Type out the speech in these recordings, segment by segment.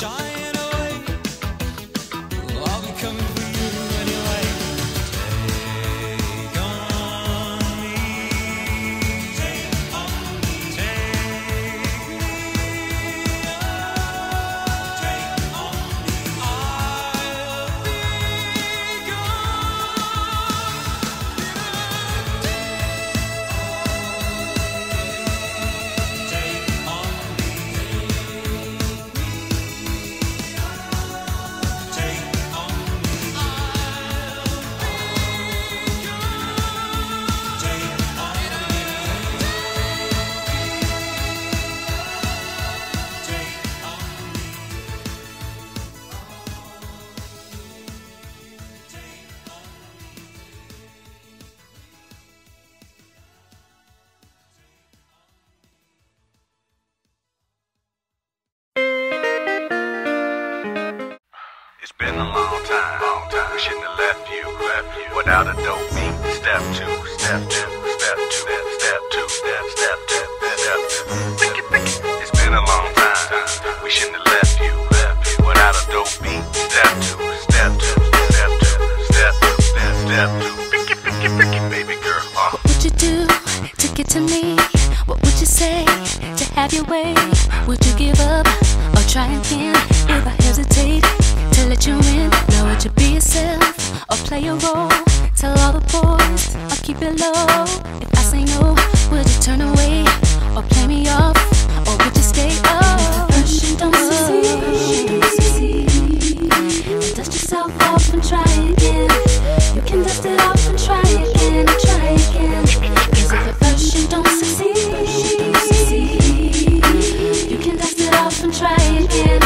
shying away. Well, I'll be coming for you anyway. Take on me. Take on me. Take me. Take on me. I'll be It's been a long time. We shouldn't have left you without a dope beat. Step two, step two, step two, step two, step two, step two. It's been a long time. We shouldn't have left you without a dope beat. Step two, step two, step two, step two, step two. Baby girl. What would you do to get to me? What would you say to have your way? Would you give up or try again if I hesitate to let you in? Now would you be yourself or play a role? Tell all the boys or keep it low. If I say no, would you turn away or play me off? Or would you stay? Oh, first you don't succeed, then dust yourself off and try again. You can dust it off and try again and try again. Cause if at first you don't succeed, you can dust it off and try again.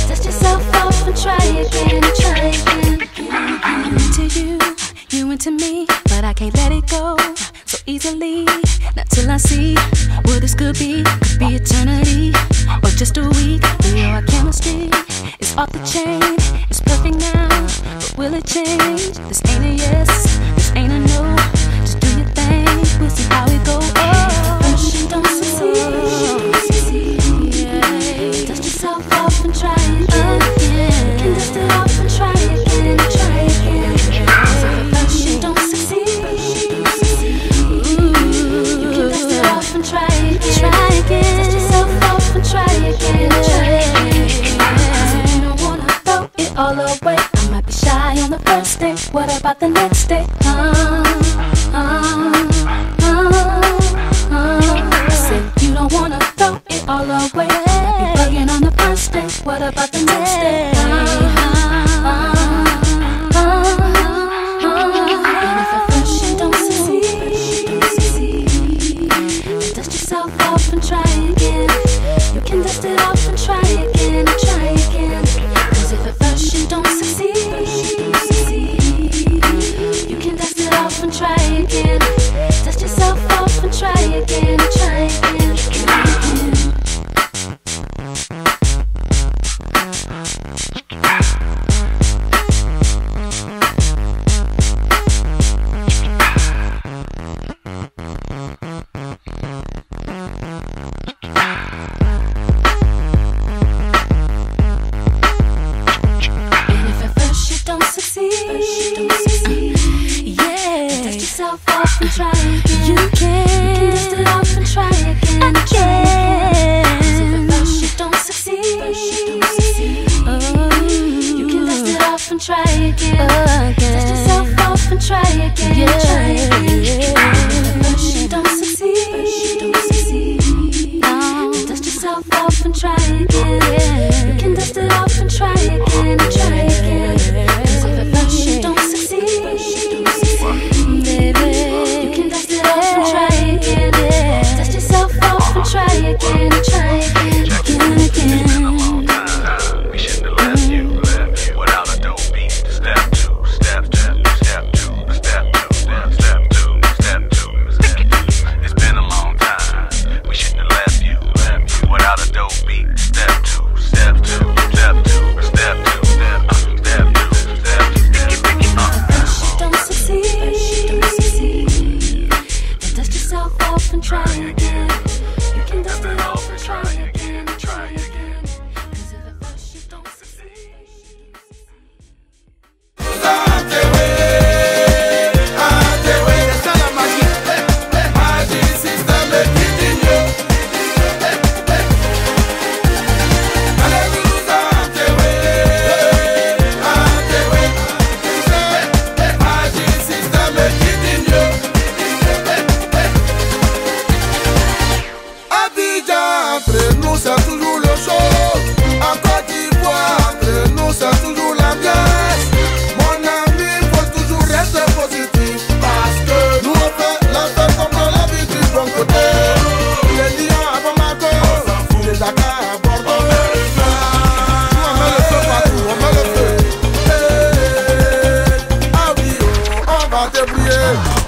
Dust yourself off and try again and try again. I'm into you, you into me, but I can't let it go so easily. Not till I see what this could be eternity or just a week. We know our chemistry is off the chain. It's perfect now, but will it change? This ain't a yes, this ain't a no. Just do your thing, we'll see how it goes. Oh, first you don't succeed, yeah. Dust yourself off and try again. You can dust it off and try again and try again. So at first you don't succeed, you can dust it off and try again. Try again. Dust yourself off and try again and try again. So you don't wanna throw it all away. I might be shy on the first day. What about the next day? I said you don't wanna throw it all away. Might be bugging on the first day. What about the next day? And if at first you don't succeed, then dust yourself off and try again. You can dust it off and try again and try again. Cause if at first you don't succeed, you can dust it off and try again. Dust yourself off and try again and try again. And if at first you don't succeed, yeah, dust yourself off and try again. You can dust it off and try again and try again. Cause if at first you don't succeed, you can dust it off and try again. Dust yourself off and try again and try again. And if at first you don't succeed, then dust yourself off and try again. You can dust it off and try again and try again. Cause if at first you don't succeed, baby, you can dust it off and try again. Dust yourself off and try again and try again, again. We shouldn't have left you without a dope beat. Step two, step two, step two, step two, step two, step two. It's been a long time. We shouldn't have left you without a dope beat. Step two, step two, step two. Yeah.